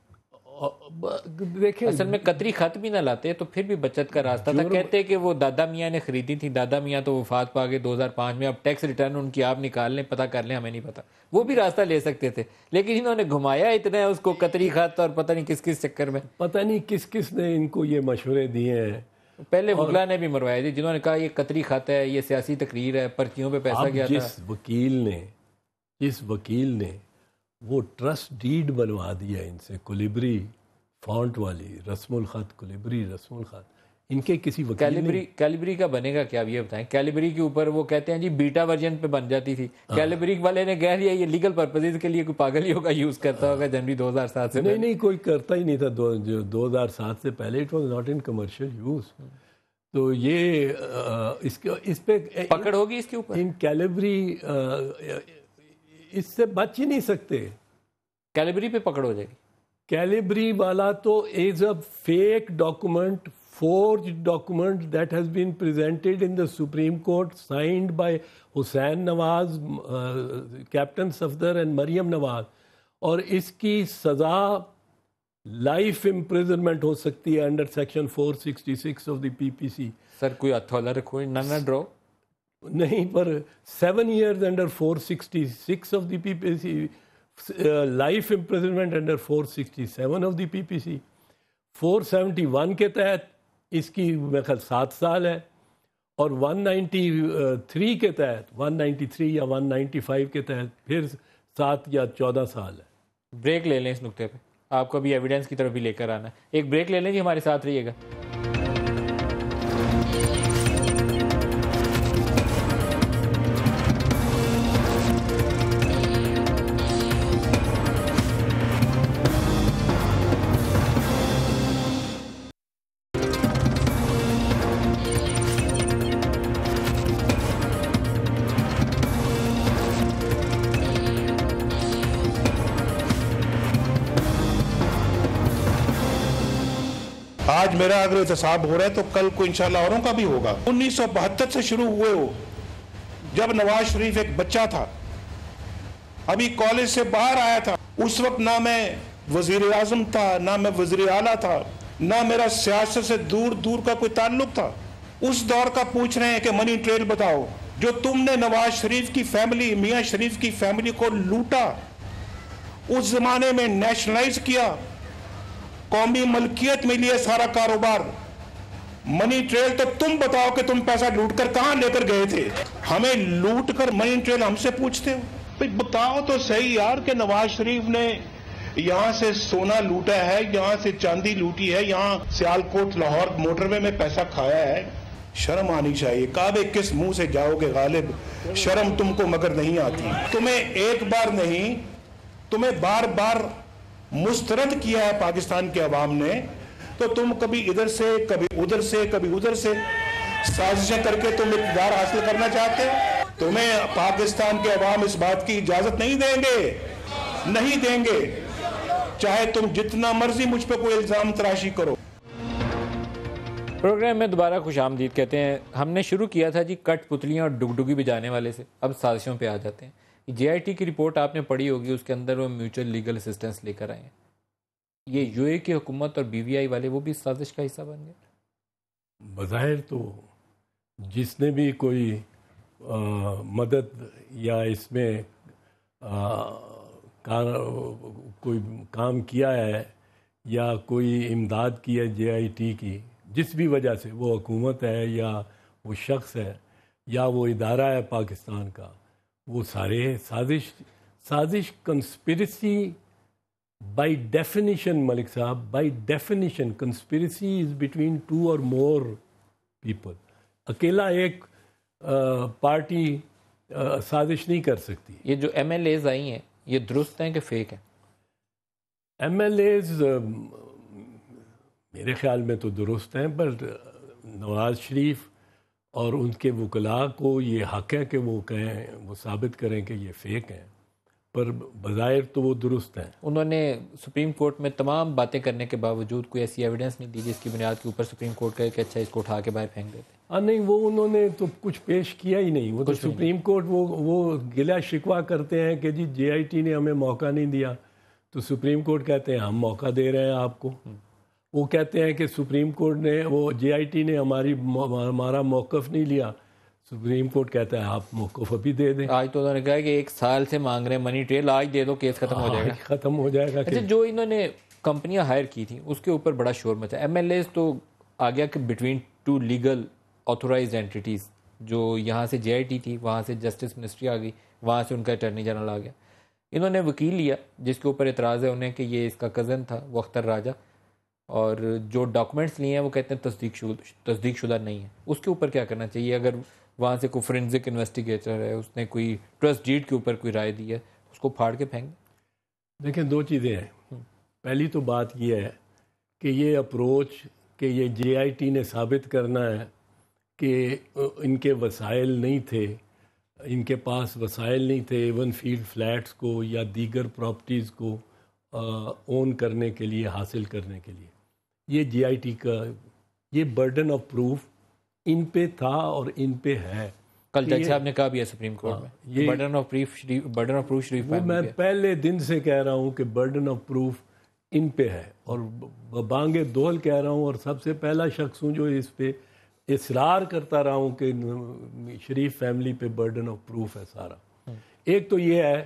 دیکھیں اصل میں قطری خط بھی نہ لاتے تو پھر بھی بچت کا راستہ تھا. کہتے کہ وہ دادا میاں نے خریدی تھی, دادا میاں تو وفات پا گئے 2005 میں, اب ٹیکس ریٹرن ان کی آپ نکال لیں, پتہ کر لیں, ہمیں نہیں پتہ. وہ بھی راستہ لے سکتے تھے, لیکن انہوں نے گھمایا اتنا ہے اس کو قطری خط, اور پتہ نہیں کس چکر میں, پتہ نہیں کس نے ان کو یہ مشورے دیے ہیں. پہلے وکلا نے بھی مروایا تھی جنہوں نے کہا یہ قطری خط ہے, یہ سیاسی تقریر ہے, پرچیوں پہ پیسہ گیا تھا. جس وکیل نے وہ ٹرسٹ ڈیڈ بنوا دیا ان سے, کولیبری فونٹ والی رسم الخط, کولیبری رسم الخط, ان کے کسی وکیل کیلیبری کا بنے گا کیا, یہ بتائیں. کیلیبری کے اوپر وہ کہتے ہیں جی بیٹا ورژن پہ بن جاتی تھی, کیلیبری والے نے کہہ لیا یہ لیگل پرپزز کے لیے کوئی پاگل ہی ہوگا یوز کرتا ہوگا جنوری 2007 سے. نہیں کوئی کرتا ہی نہیں تھا 2007 سے پہلے, it was not in commercial use. تو یہ اس پہ پکڑ ہوگی اس کے اوپر. ان کیلیبری اس سے بچ ہی نہیں سکتے. کیلیبری پہ پکڑ ہو جائے گی. کیلیبری والا تو is a fake document, forged document that has been presented in the Supreme Court, signed by Hussain Nawaz, Captain Safdar and Maryam Nawaz. اور اس کی سزا لائف امپریزنمنٹ ہو سکتی ہے under section 466 of the P P C. Sir کوئی ہتھولا رکھو, نہ ڈرو. نہیں, پر 7 years under 466 of the P P C, life imprisonment under 467 of the P P C, 471 کے تحت اس کی میرے خیال 7 سال ہے، اور 193 کے تحت 193 یا 195 کے تحت پھر 7 یا 14 سال ہے۔ بریک لے لیں اس نقطے پہ، آپ کو ابھی ایویڈنس کی طرف بھی لے کر آنا ہے، ایک بریک لے لیں جی، ہمارے ساتھ رہیے گا۔ آج میرا اگر احتساب ہو رہا ہے تو کل کو انشاءاللہ اوروں کا بھی ہوگا۔ 1972 سے شروع ہوئے ہو، جب نواز شریف ایک بچہ تھا، ابھی کالج سے باہر آیا تھا، اس وقت نہ میں وزیر اعظم تھا، نہ میں وزیر اعلیٰ تھا، نہ میرا سیاست سے دور دور کا کوئی تعلق تھا۔ اس دور کا پوچھ رہے ہیں کہ منی ٹریل بتاؤ، جو تم نے نواز شریف کی فیملی، میاں شریف کی فیملی کو لوٹا، اس زمانے میں نیشنلائز کیا، قومی ملکیت میں لیے سارا کاروبار، منی ٹریل تو تم بتاؤ کہ تم پیسہ لوٹ کر کہاں لے کر گئے تھے؟ ہمیں لوٹ کر منی ٹریل ہم سے پوچھتے ہو؟ بھئی بتاؤ تو صحیح یار کہ نواز شریف نے یہاں سے سونا لوٹا ہے، یہاں سے چاندی لوٹی ہے، یہاں سیالکوٹ لاہور موٹر وے میں پیسہ کھایا ہے۔ شرم آنی چاہیے۔ کعبے کس منہ سے جاؤ گے غالب، شرم تم کو مگر نہیں آتی۔ تمہیں ایک بار نہیں، تمہیں بار بار مسترد کیا ہے پاکستان کے عوام نے، تو تم کبھی ادھر سے کبھی ادھر سے کبھی ادھر سے سازشیں کر کے تم اقتدار حاصل کرنا چاہتے ہو۔ تمہیں پاکستان کے عوام اس بات کی اجازت نہیں دیں گے، نہیں دیں گے، چاہے تم جتنا مرضی مجھ پہ کوئی الزام تراشی کرو۔ پروگرام میں دوبارہ خوش آمدید کہتے ہیں۔ ہم نے شروع کیا تھا جی کٹ پتلیاں اور ڈگڈگی بجانے والے سے، اب سازشوں پہ آ جاتے ہیں۔ جے آئی ٹی کی رپورٹ آپ نے پڑھی ہوگی، اس کے اندر وہ میوچل لیگل اسسٹنس لے کر آئے ہیں۔ یہ یو اے کی حکومت اور بی وی آئی والے وہ بھی اس سازش کا حصہ بن گئے؟ بظاہر تو جس نے بھی کوئی مدد یا اس میں کوئی کام کیا ہے یا کوئی امداد کی ہے جے آئی ٹی کی، جس بھی وجہ سے، وہ حکومت ہے یا وہ شخص ہے یا وہ ادارہ ہے پاکستان کا، وہ سارے سازش کنسپریسی بائی ڈیفینیشن، ملک صاحب، by definition conspiracy is between 2 اور مور پیپل۔ اکیلا ایک پارٹی سازش نہیں کر سکتی۔ یہ جو ایم ایل ایز آئی ہیں، یہ درست ہیں کہ فیک ہیں؟ ایم ایل ایز میرے خیال میں تو درست ہیں، پر نواز شریف اور ان کے وکلاء کو یہ حق ہے کہ وہ کہیں، وہ ثابت کریں کہ یہ فیک ہیں، پر بظاہر تو وہ درست ہیں۔ انہوں نے سپریم کورٹ میں تمام باتیں کرنے کے باوجود کوئی ایسی ایویڈنس نہیں دی جس کی بنیاد کے اوپر سپریم کورٹ کہے کہ اچھا اس کو اٹھا کے باہر پھینک دیتے ہیں۔ نہیں، وہ انہوں نے تو کچھ پیش کیا ہی نہیں۔ وہ تو سپریم کورٹ وہ گلا شکوہ کرتے ہیں کہ جی جے آئی ٹی نے ہمیں موقع نہیں دیا، تو سپریم کورٹ کہتے ہیں ہم موقع دے رہے ہیں آپ کو۔ وہ کہتے ہیں کہ سپریم کورٹ نے، وہ جے آئی ٹی نے ہمارا موقف نہیں لیا، سپریم کورٹ کہتا ہے آپ موقف ابھی دے دیں۔ آج تو انہوں نے کہا کہ 1 سال سے مانگ رہے ہیں منی ٹریل، آج دے دو، کیس ختم ہو جائے گا۔ ختم ہو جائے گا۔ اچھا، جو انہوں نے کمپنیاں ہائر کی تھیں اس کے اوپر بڑا شور مچا۔ ایم ایل ایز تو آ گیا کہ بٹوین 2 لیگل آتھورائزڈ اینٹیٹیز، جو یہاں سے جے آئی ٹی تھی، وہاں سے جسٹس منسٹری آ گئی، وہاں سے ان کا اٹارنی جنرل آ گیا۔ انہوں نے وکیل لیا جس کے اوپر اعتراض ہے انہیں کہ یہ اس کا کزن تھا، وہ اختر راجہ، اور جو ڈاکومنٹس لیے ہیں وہ کہتے ہیں تصدیق شدہ نہیں ہے۔ اس کے اوپر کیا کرنا چاہیے؟ اگر وہاں سے کوئی فورینزک انویسٹیگیٹر ہے، اس نے کوئی ٹرسٹ ڈیڈ کے اوپر کوئی رائے دی ہے، اس کو پھاڑ کے پھینک دیں؟ دیکھیں، 2 چیزیں ہیں۔ پہلی تو بات یہ ہے کہ یہ اپروچ کہ یہ جے آئی ٹی نے ثابت کرنا ہے کہ ان کے وسائل نہیں تھے، ان کے پاس وسائل نہیں تھے ایون فیلڈ فلیٹس کو یا دیگر پراپرٹیز کو اون کرنے کے لیے، حاصل کرنے کے لیے، یہ جے آئی ٹی کا یہ برڈن آف پروف ان پہ تھا اور ان پہ ہے۔ کل جج صاحب نے کہا بھی ہے سپریم کورٹ میں، برڈن آف پروف شریف میں پہلے دن سے کہہ رہا ہوں کہ برڈن آف پروف ان پہ ہے، اور بانگ دول کہہ رہا ہوں، اور سب سے پہلا شخص ہوں جو اس پہ اصرار کرتا رہا ہوں کہ شریف فیملی پہ برڈن آف پروف ہے سارا۔ ایک تو یہ ہے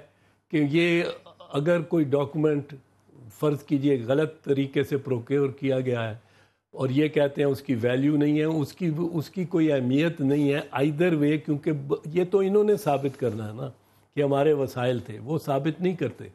کہ یہ اگر کوئی ڈاکومنٹ فرض کیجئے غلط طریقے سے پروکیور کیا گیا ہے، اور یہ کہتے ہیں اس کی ویلیو نہیں ہے، اس کی کوئی اہمیت نہیں ہے آئیدر وے، کیونکہ یہ تو انہوں نے ثابت کرنا ہے نا کہ ہمارے وسائل تھے، وہ ثابت نہیں کرتے.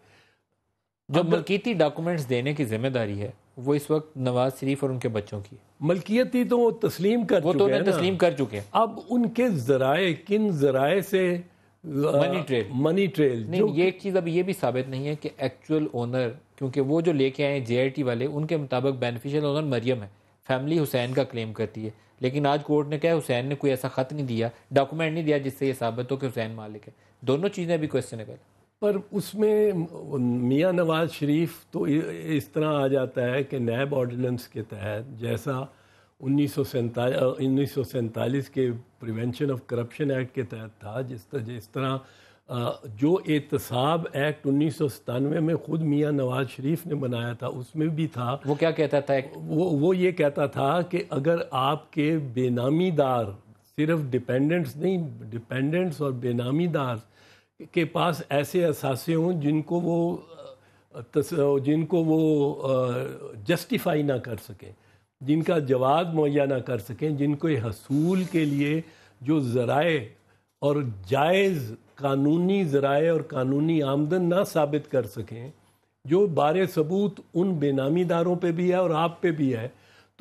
جو ملکیتی ڈاکومنٹس دینے کی ذمہ داری ہے وہ اس وقت نواز شریف اور ان کے بچوں کی. ملکیتی تو وہ تسلیم کر چکے ہیں، تسلیم کر چکے ہیں. اب ان کے ذرائع، کن ذرائع سے منی ٹریل نہیں، یہ ایک چیز اب یہ بھی ثابت نہیں ہے کہ ایکچوئل اونر، کیونکہ وہ جو لے کے آئے جے آئی ٹی والے، ان کے مطابق بینیفیشل اونر مریم ہے، فیملی حسین کا کلیم کرتی ہے، لیکن آج کورٹ نے کہا حسین نے کوئی ایسا خط نہیں دیا، ڈاکومنٹ نہیں دیا جس سے یہ ثابت ہو کہ حسین مالک ہے. دونوں چیزیں بھی کویسچنیبل. پر اس میں میاں نواز شریف تو اس طرح آ جاتا ہے کہ نیب آرڈیننس کے تحت، جیسا 1947 کے پریونشن آف کرپشن ایکٹ کے تحت تھا، جس طرح جو احتساب ایکٹ 1997 میں خود میاں نواز شریف نے بنایا تھا، اس میں بھی تھا. وہ کیا کہتا تھا؟ وہ یہ کہتا تھا کہ اگر آپ کے بے نامی دار، صرف ڈیپینڈنٹس نہیں، ڈیپینڈنٹس اور بے نامی دار کے پاس ایسے اثاثے ہوں جن کو وہ جسٹیفائی نہ کر سکیں، جن کا جواز مہیا نہ کر سکیں، جن کو حصول کے لیے جو ذرائع اور جائز قانونی ذرائع اور قانونی آمدن نہ ثابت کر سکیں، جو بار ثبوت ان بے نامی داروں پہ بھی ہے اور آپ پہ بھی ہے،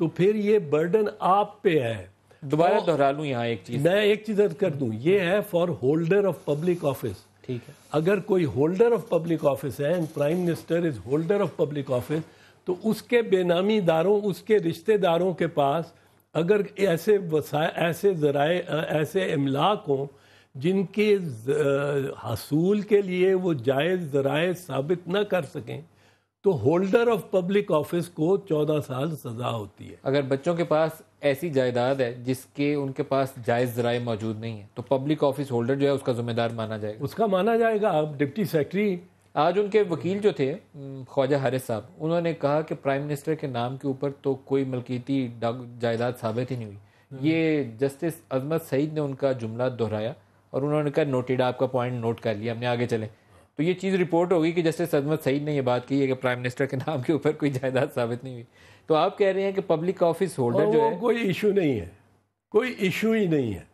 تو پھر یہ برڈن آپ پہ ہے. دوبارہ دہرا لوں یہاں ایک چیز، میں ایک چیز عرض کر دوں، یہ ہے for holder of public office. ٹھیک ہے، اگر کوئی ہولڈر آف پبلک آفس ہے، prime minister is holder of public office, تو اس کے بے نامی داروں، اس کے رشتہ داروں کے پاس اگر ایسے ایسے ذرائع، ایسے املاک ہوں جن کے حصول کے لیے وہ جائز ذرائع ثابت نہ کر سکیں، تو ہولڈر آف پبلک آفس کو 14 سال سزا ہوتی ہے. اگر بچوں کے پاس ایسی جائیداد ہے جس کے ان کے پاس جائز ذرائع موجود نہیں ہیں، تو پبلک آفس ہولڈر جو ہے اس کا ذمہ دار مانا جائے گا. اس کا مانا جائے گا. اب ڈپٹی سیکرٹری، آج ان کے وکیل جو تھے خواجہ حارث صاحب، انہوں نے کہا کہ پرائم منسٹر کے نام کے اوپر تو کوئی ملکیتی جائیداد ثابت ہی نہیں ہوئی. یہ جسٹس عظمت سعید نے ان کا جملہ دہرایا اور انہوں نے کہا نوٹڈ، آپ کا پوائنٹ نوٹ کر لیا، ہم نے آگے چلیں. تو یہ چیز رپورٹ ہوگی کہ جسٹس عظمت سعید نے یہ بات کی ہے کہ پرائم منسٹر کے نام کے اوپر کوئی جائیداد ثابت نہیں ہوئی. تو آپ کہہ رہے ہیں کہ پبلک آفس ہولڈر جو ہے کوئی ایشو نہیں ہے، کوئی ایشو ہی نہیں ہے.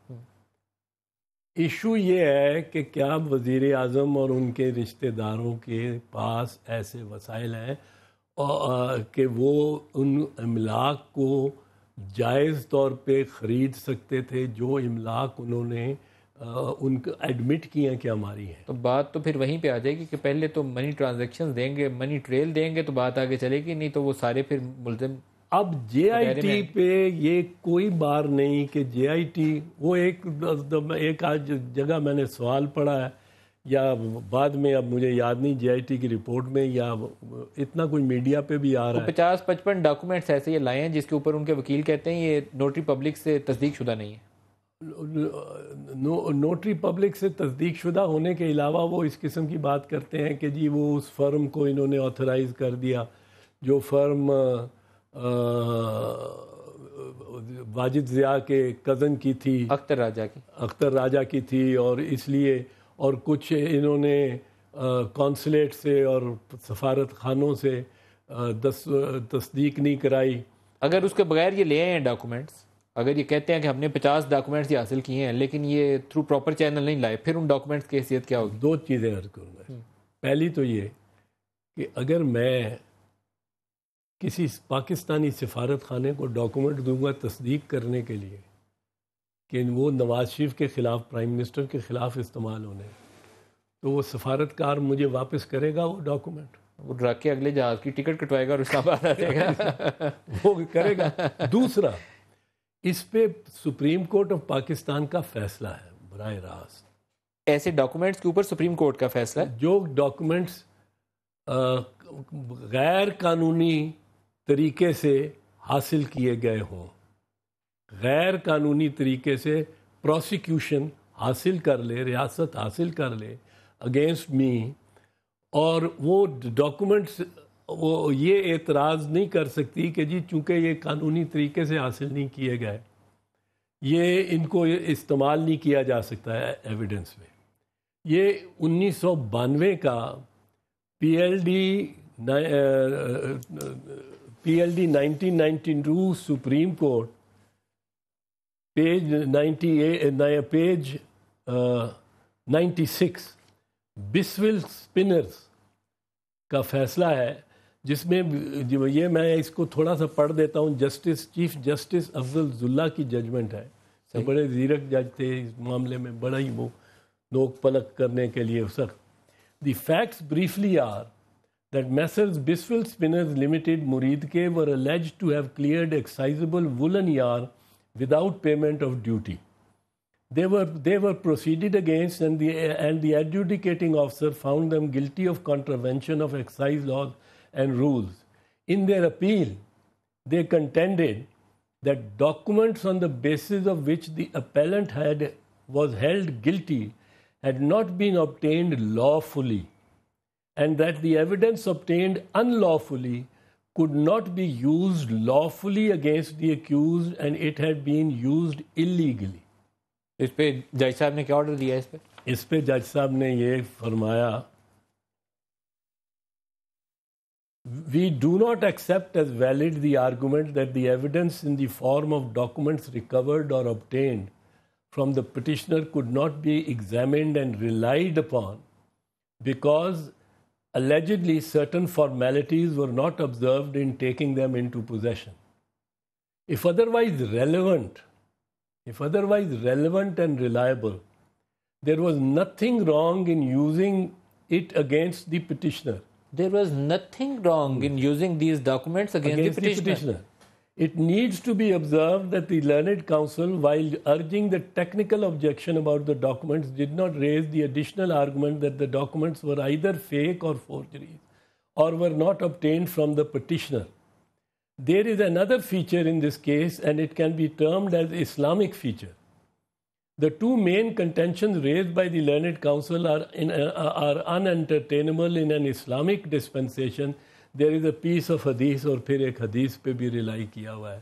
ایشو یہ ہے کہ کیا وزیر اعظم اور ان کے رشتہ داروں کے پاس ایسے وسائل ہیں کہ وہ ان املاک کو جائز طور پہ خرید سکتے تھے، جو املاک انہوں نے ان کو ایڈمٹ کیے ہیں کہ ہماری ہیں. تو بات تو پھر وہیں پہ آ جائے گی کہ پہلے تو منی ٹرانزیکشن دیں گے، منی ٹریل دیں گے تو بات آگے چلے گی، نہیں تو وہ سارے پھر ملزم. اب جے آئی ٹی پہ یہ کوئی بار نہیں کہ جے آئی ٹی، وہ ایک آج جگہ میں نے سوال پڑھا ہے یا بعد میں، اب مجھے یاد نہیں، جے آئی ٹی کی رپورٹ میں یا اتنا کوئی میڈیا پہ بھی آ رہا ہے، 50-55 ڈاکومنٹس ایسے یہ لائے ہیں جس کے اوپر ان کے وکیل کہتے ہیں یہ نوٹری پبلک سے تصدیق شدہ نہیں ہے. نوٹری پبلک سے تصدیق شدہ ہونے کے علاوہ وہ اس قسم کی بات کرتے ہیں کہ جی وہ اس فرم کو انہوں نے آتھرائز کر دیا، جو فرم واجد ضیاء کے کزن کی تھی، اختر راجہ کی تھی، اور اس لیے اور کچھ انہوں نے کونسلیٹ سے اور سفارت خانوں سے تصدیق نہیں کرائی. اگر اس کے بغیر یہ لے آئے ہیں ڈاکومنٹس، اگر یہ کہتے ہیں کہ ہم نے 50 ڈاکومنٹس یہ حاصل کیے ہیں لیکن یہ تھرو پراپر چینل نہیں لائے، پھر ان ڈاکومنٹس کی حیثیت کیا ہوگی؟ 2 چیزیں عرض کروں گا. پہلی تو یہ کہ اگر میں کسی پاکستانی سفارت خانے کو ڈاکومنٹ دوں گا تصدیق کرنے کے لیے کہ وہ نواز شریف کے خلاف، پرائم منسٹر کے خلاف استعمال ہونے، تو وہ سفارتکار مجھے واپس کرے گا وہ ڈاکومنٹ؟ وہ ڈرا کے اگلے جہاز کی ٹکٹ کٹوائے گا اور اسلام آباد آ جائے گا. وہ کرے گا. دوسرا، اس پہ سپریم کورٹ آف پاکستان کا فیصلہ ہے براہ راست. ایسے ڈاکومنٹس کے اوپر سپریم کورٹ کا فیصلہ ہے. جو ڈاکومنٹس غیر قانونی طریقے سے حاصل کیے گئے ہوں، غیر قانونی طریقے سے پروسیکیوشن حاصل کر لے، ریاست حاصل کر لے اگینسٹ می، اور وہ ڈاکومنٹس وہ یہ اعتراض نہیں کر سکتی کہ جی چونکہ یہ قانونی طریقے سے حاصل نہیں کیے گئے، یہ ان کو استعمال نہیں کیا جا سکتا ہے ایویڈنس میں. یہ 1992 کا P L D PLD 1992 Supreme Court, page 96 Biswell spinners کا فیصلہ ہے، جس میں یہ میں اس کو تھوڑا سا پڑھ دیتا ہوں. چیف جسٹس افضل ظلہ کی ججمنٹ ہے. بڑے زیرک جج تھے اس معاملے میں، بڑا ہی وہ نوک پلک کرنے کے لیے سخت. The facts briefly are that Messrs. Biswell Spinners Limited, Muridke, were alleged to have cleared excisable woolen yarn without payment of duty. They were proceeded against, and the adjudicating officer found them guilty of contravention of excise laws and rules. In their appeal, they contended that documents on the basis of which the appellant was held guilty had not been obtained lawfully, and that the evidence obtained unlawfully could not be used lawfully against the accused, and it had been used illegally. اس پہ جج صاحب نے کیا order دیا ہے؟ اس پہ جج صاحب نے یہ فرمایا We do not accept as valid the argument that the evidence in the form of documents recovered or obtained from the petitioner could not be examined and relied upon because allegedly certain formalities were not observed in taking them into possession. If otherwise relevant and reliable, there was nothing wrong in using it against the petitioner. There was nothing wrong in using these documents against the petitioner. It needs to be observed that the learned counsel, while urging the technical objection about the documents, did not raise the additional argument that the documents were either fake or forgeries or were not obtained from the petitioner. There is another feature in this case, and it can be termed as Islamic feature. The two main contentions raised by the learned counsel are unentertainable in an Islamic dispensation. There is a piece of حدیث اور پھر ایک حدیث پہ بھی rely کیا ہوا ہے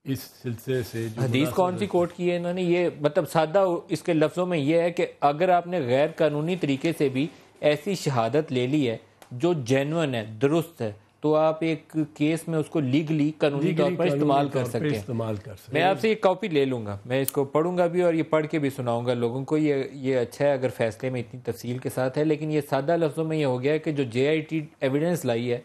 اس سلسلے سے. حدیث کون سی کوٹ کی ہے انہوں نے؟ یہ مطلب سادہ اس کے لفظوں میں یہ ہے کہ اگر آپ نے غیر قانونی طریقے سے بھی ایسی شہادت لے لی ہے جو جینون ہے، درست ہے، تو آپ ایک کیس میں اس کو لیگلی قانونی طور پر استعمال کر سکتے ہیں. میں آپ سے یہ کاپی لے لوں گا، میں اس کو پڑھوں گا بھی اور یہ پڑھ کے بھی سناؤں گا لوگوں کو. یہ اچھا ہے اگر فیصلے میں اتنی تفصیل کے ساتھ ہے، لیکن یہ سادہ لفظوں میں یہ ہو گیا ہے کہ جو JIT ایویڈنس لائی ہے،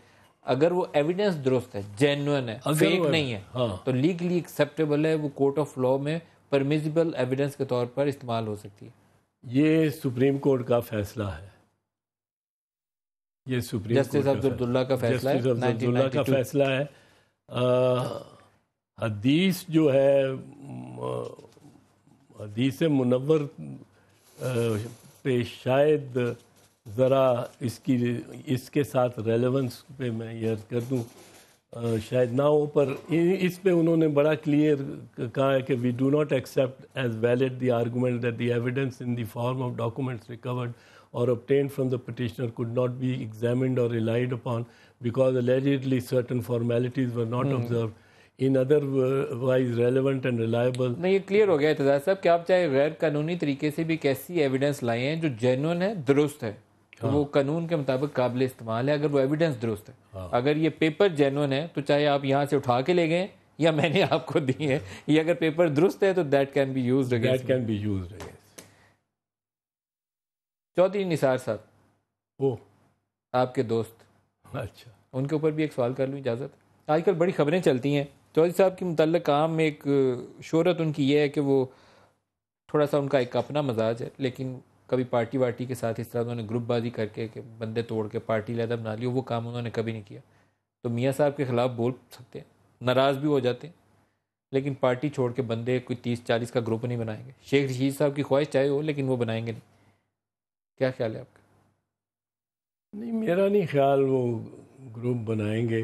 اگر وہ ایویڈنس درست ہے، جینوئن ہے، فیک نہیں ہے، تو لیگلی ایکسیپٹیبل ہے، وہ کورٹ آف لاء میں پرمیزیبل ایویڈنس کے طور پر استعمال ہو سکتی ہے. یہ سپریم کورٹ کا فیصلہ ہے. یہ سپریم جسٹس افضل کا فیصلہ ہے، جسٹس افضل کا فیصلہ ہے. حدیث جو ہے، حدیث منور پہ شاید ذرا اس کے ساتھ ریلیونس پہ میں یہ عرض کر دوں شاید نہ ہو، پر اس پہ انہوں نے بڑا کلیئر کہا ہے کہ we do not accept as valid the argument that the evidence in the form of documents recorded or obtained from the petitioner could not be examined or relied upon because allegedly certain formalities were not observed in otherwise relevant and reliable. نہیں، یہ clear ہو گیا اعتزاز صاحب کہ آپ چاہے غیر قانونی طریقے سے بھی ایک ایسی ایویڈنس لائے ہیں جو جینوئن ہے، درست ہے، تو وہ قانون کے مطابق قابل استعمال ہے اگر وہ ایویڈنس درست ہے. اگر یہ پیپر جینوئن ہے تو چاہے آپ یہاں سے اٹھا کے لے گئے یا میں نے آپ کو دی ہے، یا اگر پیپر درست ہے تو that can be used against. Chaudhry Nisar sahib, وہ آپ کے دوست، اچھا، ان کے اوپر بھی ایک سوال کر لوں، اجازت؟ آج کل بڑی خبریں چلتی ہیں چودھری صاحب کے متعلق. عام میں ایک شہرت ان کی یہ ہے کہ وہ تھوڑا سا ان کا ایک اپنا مزاج ہے، لیکن کبھی پارٹی وارٹی کے ساتھ اس طرح انہوں نے گروپ بازی کر کے کہ بندے توڑ کے پارٹی علیحدہ بنا لی، وہ کام انہوں نے کبھی نہیں کیا. تو میاں صاحب کے خلاف بول سکتے ہیں، ناراض بھی ہو جاتے ہیں، لیکن پارٹی چھوڑ کے بندے کوئی 30-40 کا گروپ نہیں بنائیں گے. شیخ رشید صاحب کی خواہش چاہے ہو، لیکن وہ بنائیں گے نہیں. کیا خیال ہے آپ کا؟ نہیں، میرا نہیں خیال وہ گروپ بنائیں گے.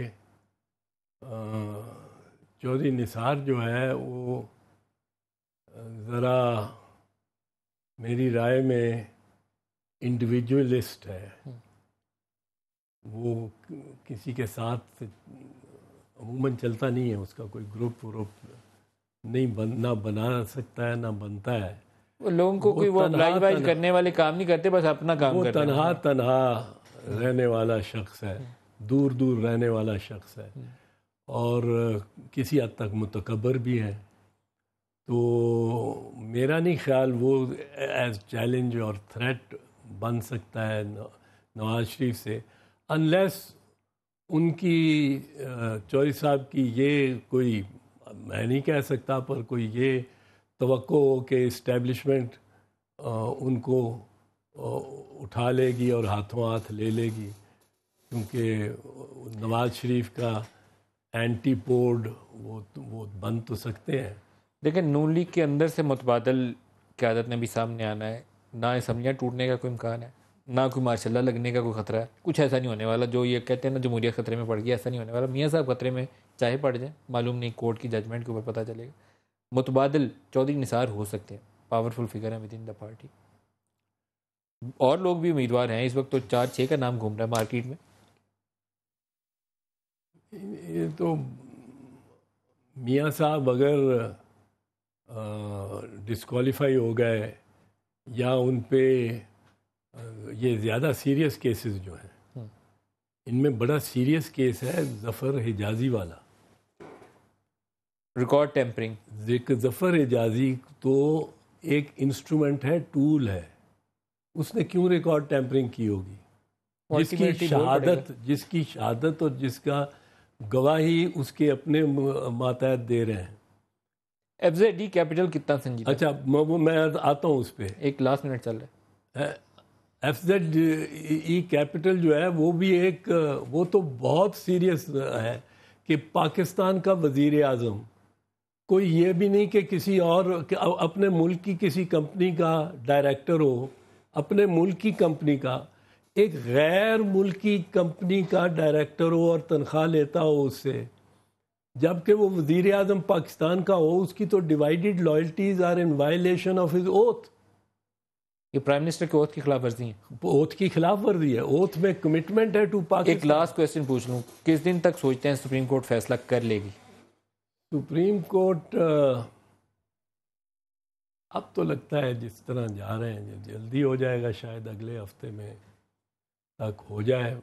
چودھری نثار جو ہے وہ ذرا میری رائے میں انڈیویجولسٹ ہے. وہ کسی کے ساتھ عموماً چلتا نہیں ہے، اس کا کوئی گروپ نہیں نہ بنا سکتا ہے نہ بنتا ہے. لوگوں کو کوئی وہ لائٹ وائٹ کرنے والے کام نہیں کرتے، بس اپنا کام کرتے ہیں. وہ تنہا رہنے والا شخص ہے، دور رہنے والا شخص ہے. اور کسی حد تک متکبر بھی ہیں. تو میرا نہیں خیال وہ ایز چیلنج اور تھریٹ بن سکتا ہے نواز شریف سے، انلیس ان کی چودھری صاحب کی یہ کوئی، میں نہیں کہہ سکتا، پر کوئی یہ توقع ہو کہ اسٹیبلشمنٹ ان کو اٹھا لے گی اور ہاتھوں ہاتھ لے لے گی، کیونکہ نواز شریف کا اینٹی پوڈ وہ بن تو سکتے ہیں. لیکن نون لیگ کے اندر سے متبادل قیادت نے بھی سامنے آنا ہے، نہ اسمبلیاں ٹوٹنے کا کوئی امکان ہے، نہ کوئی ماشاء اللہ لگنے کا کوئی خطرہ ہے. کچھ ایسا نہیں ہونے والا جو یہ کہتے ہیں نا جمہوریت خطرے میں پڑ گئی، ایسا نہیں ہونے والا. میاں صاحب خطرے میں چاہے پڑ جائیں، معلوم نہیں، کورٹ کی ججمنٹ کے اوپر پتہ چلے گا. متبادل چودھری نثار ہو سکتے ہیں، پاورفل فگر ہیں ود ان دا پارٹی. اور لوگ بھی امیدوار ہیں اس وقت، تو 4-6 کا نام گھوم رہا ہے مارکیٹ میں. یہ تو میاں صاحب اگر ڈسکوالیفائی ہو گئے یا ان پہ یہ زیادہ سیریس کیسز جو ہیں، ان میں بڑا سیریس کیس ہے ظفر حجازی والا، ریکارڈ ٹیمپرنگ. ظفر حجازی تو ایک انسٹرومنٹ ہے، ٹول ہے، اس نے کیوں ریکارڈ ٹیمپرنگ کی ہوگی؟ جس کی شہادت اور جس کا گواہی اس کے اپنے ماتحت دے رہے ہیں. ایف زیڈ ای کیپٹل کتنا سنجیدہ؟ اچھا میں آتا ہوں اس پہ، ایک لاسٹ منٹ چل رہا ہے. ایف زیڈ ای کیپٹل جو ہے وہ بھی ایک، وہ تو بہت سیریس ہے کہ پاکستان کا وزیر اعظم کوئی یہ بھی نہیں کہ کسی اور اپنے ملک کی کسی کمپنی کا ڈائریکٹر ہو، اپنے ملک کی کمپنی کا، ایک غیر ملکی کمپنی کا ڈائریکٹر ہو اور تنخواہ لیتا ہو اس سے، جبکہ وہ وزیر اعظم پاکستان کا ہو. اس کی تو divided loyalties are in violation of his oath. یہ پرائم منسٹر کے اوتھ کی خلاف ورزی ہے، اوتھ کی خلاف ورزی ہے، اوتھ میں کمٹمنٹ ہے ٹو پاکستان. ایک لاسٹ کویسچن پوچھ لوں، کس دن تک سوچتے ہیں سپریم کورٹ فیصلہ کر لے گی؟ سپریم کورٹ اب تو لگتا ہے جس طرح جا رہے ہیں جلدی ہو جائے گا، شاید اگلے ہفتے میں تک ہو جائے،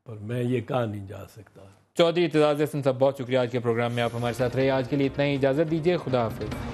پر میں یہ کہا نہیں جا سکتا. چودھری اعتزاز احسن صاحب، بہت شکریہ، آج کے پروگرام میں آپ ہمارے ساتھ رہے. آج کے لیے اتنا ہی، اجازت دیجیے، خدا حافظ.